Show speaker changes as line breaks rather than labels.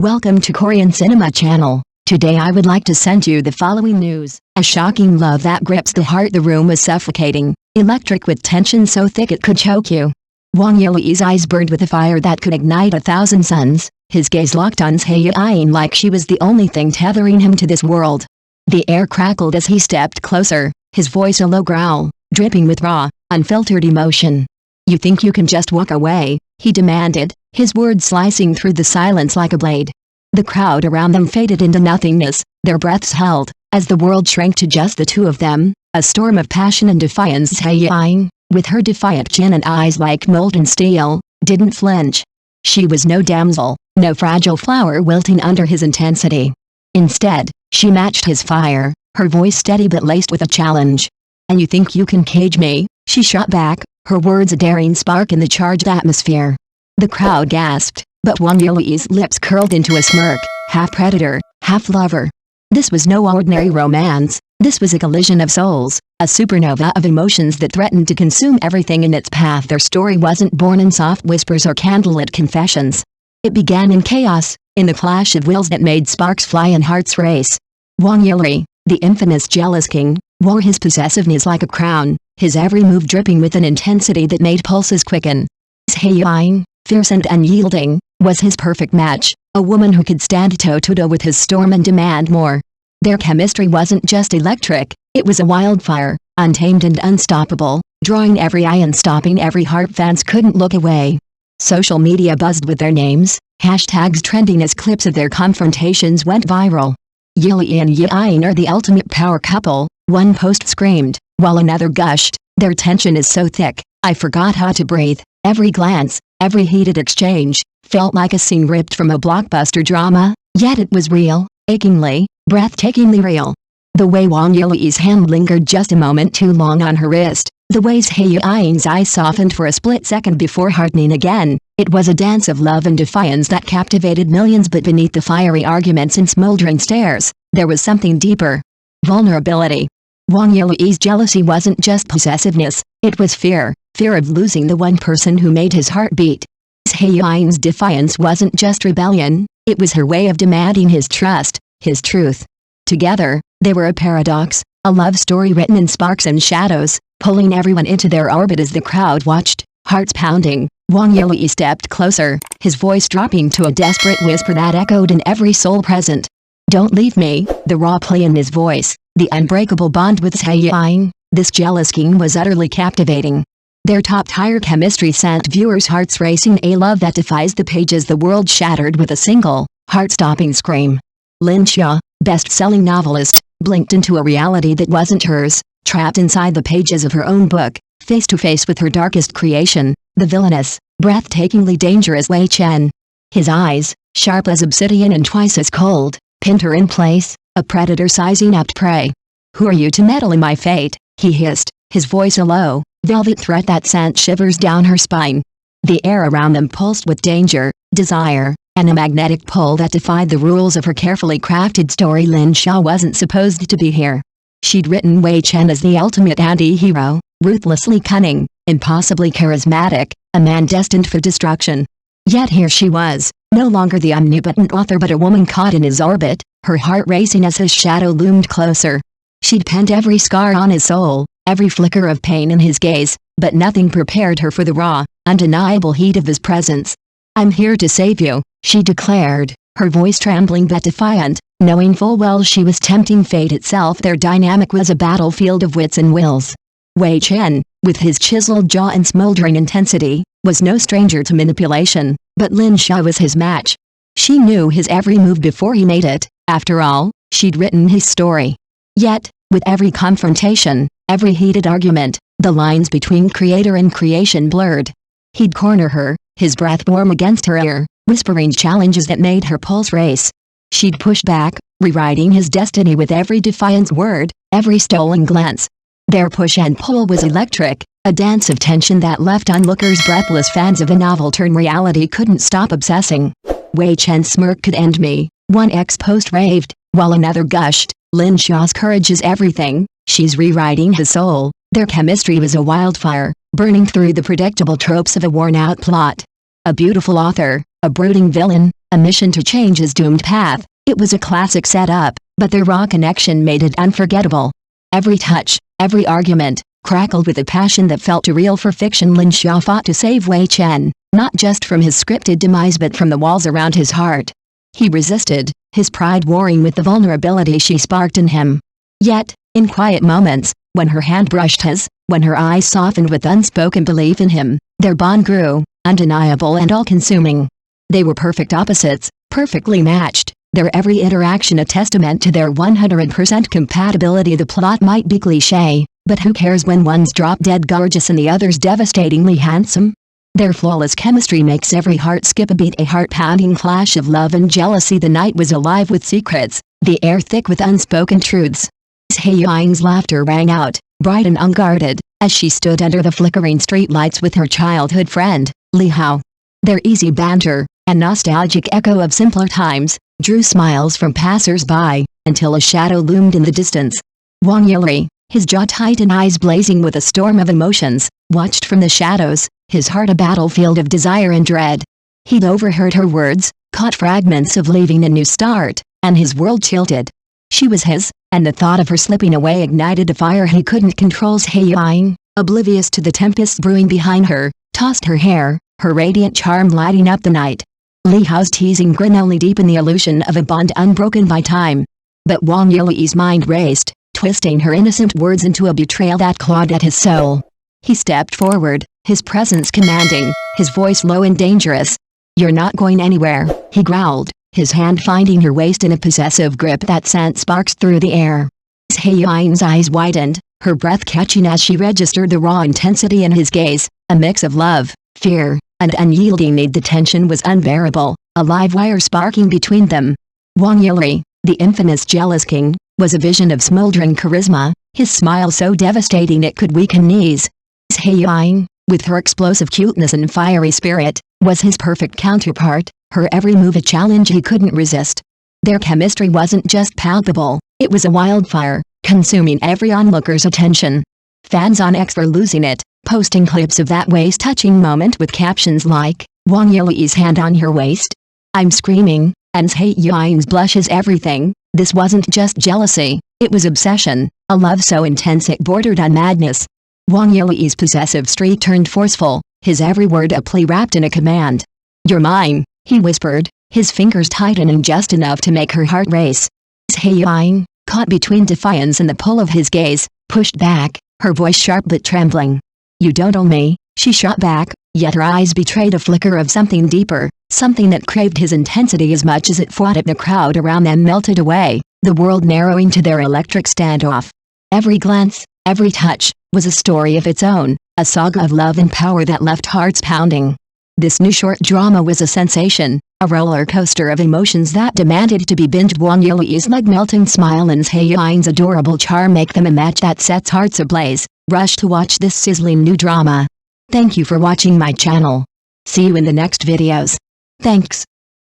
Welcome to Korean Cinema Channel. Today I would like to send you the following news. A shocking love that grips the heart. The room was suffocating, electric with tension so thick it could choke you. Wang Yilei's eyes burned with a fire that could ignite 1,000 suns. His gaze locked on Zhai Yiying like she was the only thing tethering him to this world. The air crackled as he stepped closer, his voice a low growl, dripping with raw, unfiltered emotion. "You think you can just walk away?" he demanded, his words slicing through the silence like a blade. The crowd around them faded into nothingness, their breaths held, as the world shrank to just the two of them, a storm of passion and defiance. Zhai Yiying, with her defiant chin and eyes like molten steel, didn't flinch. She was no damsel, no fragile flower wilting under his intensity. Instead, she matched his fire, her voice steady but laced with a challenge. "And you think you can cage me?" she shot back, her words a daring spark in the charged atmosphere. The crowd gasped, but Wang Yilei's lips curled into a smirk, half predator, half lover. This was no ordinary romance, this was a collision of souls, a supernova of emotions that threatened to consume everything in its path. Their story wasn't born in soft whispers or candlelit confessions. It began in chaos, in the clash of wills that made sparks fly and hearts race. Wang Yilei, the infamous jealous king, wore his possessiveness like a crown, his every move dripping with an intensity that made pulses quicken. Zhai Yiying, fierce and unyielding, was his perfect match, a woman who could stand toe-to-toe with his storm and demand more. Their chemistry wasn't just electric, it was a wildfire, untamed and unstoppable, drawing every eye and stopping every heart. Fans couldn't look away. Social media buzzed with their names, hashtags trending as clips of their confrontations went viral. "Yilei and Yiying are the ultimate power couple," one post screamed, while another gushed, "Their tension is so thick, I forgot how to breathe." Every glance, every heated exchange, felt like a scene ripped from a blockbuster drama, yet it was real, achingly, breathtakingly real. The way Wang Yilei's hand lingered just a moment too long on her wrist, the way Zhai Yiying's eyes softened for a split second before hardening again, it was a dance of love and defiance that captivated millions. But beneath the fiery arguments and smoldering stares, there was something deeper. Vulnerability. Wang Yilei's jealousy wasn't just possessiveness, it was fear of losing the one person who made his heart beat. Zhai Yiying's defiance wasn't just rebellion, it was her way of demanding his trust, his truth. Together, they were a paradox, a love story written in sparks and shadows, pulling everyone into their orbit. As the crowd watched, hearts pounding, Wang Yilei stepped closer, his voice dropping to a desperate whisper that echoed in every soul present. "Don't leave me," the raw play in his voice, the unbreakable bond with Zhai Yiying. This jealous king was utterly captivating. Their top-tier chemistry sent viewers' hearts racing, a love that defies the pages. The world shattered with a single, heart-stopping scream. Lin Xia, best-selling novelist, blinked into a reality that wasn't hers, trapped inside the pages of her own book, face to face with her darkest creation, the villainous, breathtakingly dangerous Wei Chen. His eyes, sharp as obsidian and twice as cold, pinned her in place, a predator sizing up prey. "Who are you to meddle in my fate?" he hissed, his voice a low, velvet threat that sent shivers down her spine. The air around them pulsed with danger, desire, and a magnetic pull that defied the rules of her carefully crafted story. Lin Xia wasn't supposed to be here. She'd written Wei Chen as the ultimate anti-hero, ruthlessly cunning, impossibly charismatic, a man destined for destruction. Yet here she was, no longer the omnipotent author but a woman caught in his orbit, her heart racing as his shadow loomed closer. She'd penned every scar on his soul, every flicker of pain in his gaze, but nothing prepared her for the raw, undeniable heat of his presence. "I'm here to save you," she declared, her voice trembling but defiant, knowing full well she was tempting fate itself. Their dynamic was a battlefield of wits and wills. Wei Chen, with his chiseled jaw and smoldering intensity, was no stranger to manipulation, but Lin Xia was his match. She knew his every move before he made it. After all, she'd written his story. Yet, with every confrontation, every heated argument, the lines between creator and creation blurred. He'd corner her, his breath warm against her ear, whispering challenges that made her pulse race. She'd push back, rewriting his destiny with every defiant word, every stolen glance. Their push and pull was electric, a dance of tension that left onlookers breathless. Fans of a novel turned reality couldn't stop obsessing. "Wei Chen's smirk could end me," one ex-post raved, while another gushed, "Lin Xia's courage is everything, she's rewriting his soul." Their chemistry was a wildfire, burning through the predictable tropes of a worn-out plot. A beautiful author, a brooding villain, a mission to change his doomed path. It was a classic setup, but their raw connection made it unforgettable. Every touch, every argument, crackled with a passion that felt too real for fiction. Lin Xiao fought to save Wei Chen, not just from his scripted demise but from the walls around his heart. He resisted, his pride warring with the vulnerability she sparked in him. Yet, in quiet moments, when her hand brushed his, when her eyes softened with unspoken belief in him, their bond grew, undeniable and all-consuming. They were perfect opposites, perfectly matched, their every interaction a testament to their 100% compatibility. The plot might be cliché, but who cares when one's drop-dead gorgeous and the other's devastatingly handsome? Their flawless chemistry makes every heart skip a beat, a heart-pounding clash of love and jealousy. The night was alive with secrets, the air thick with unspoken truths. Zhai Yiying's laughter rang out, bright and unguarded, as she stood under the flickering streetlights with her childhood friend, Li Hao. Their easy banter, a nostalgic echo of simpler times, drew smiles from passers-by, until a shadow loomed in the distance. Wang Yilei, his jaw tight and eyes blazing with a storm of emotions, watched from the shadows, his heart a battlefield of desire and dread. He'd overheard her words, caught fragments of leaving a new start, and his world tilted. She was his, and the thought of her slipping away ignited a fire he couldn't control. Zhai Yiying, oblivious to the tempest brewing behind her, tossed her hair, her radiant charm lighting up the night. Li Hao's teasing grin only deepened the illusion of a bond unbroken by time. But Wang Yilei's mind raced, twisting her innocent words into a betrayal that clawed at his soul. He stepped forward, his presence commanding, his voice low and dangerous. "You're not going anywhere," he growled, his hand finding her waist in a possessive grip that sent sparks through the air. Zhai Yiying's eyes widened, her breath catching as she registered the raw intensity in his gaze, a mix of love, fear, and unyielding need. The tension was unbearable, a live wire sparking between them. Wang Yilei, the infamous jealous king, was a vision of smoldering charisma, his smile so devastating it could weaken knees. Zhai Yiying, with her explosive cuteness and fiery spirit, was his perfect counterpart, her every move a challenge he couldn't resist. Their chemistry wasn't just palpable, it was a wildfire, consuming every onlooker's attention. Fans on X were losing it, posting clips of that waist-touching moment with captions like, "Wang Yilei's hand on her waist? I'm screaming," and Zhai Yiying's blush is everything. This wasn't just jealousy, it was obsession, a love so intense it bordered on madness. Wang Yilei's possessive streak turned forceful, his every word a plea wrapped in a command. "You're mine," he whispered, his fingers tightening just enough to make her heart race. Zhai Yiying, caught between defiance and the pull of his gaze, pushed back, her voice sharp but trembling. "You don't own me," she shot back, yet her eyes betrayed a flicker of something deeper, something that craved his intensity as much as it fought it. The crowd around them melted away, the world narrowing to their electric standoff. Every glance, every touch, was a story of its own, a saga of love and power that left hearts pounding. This new short drama was a sensation, a roller coaster of emotions that demanded to be binged. Wang Yilei's leg-melting smile and Zhai Yiying's adorable charm make them a match that sets hearts ablaze. Rush to watch this sizzling new drama. Thank you for watching my channel. See you in the next videos. Thanks.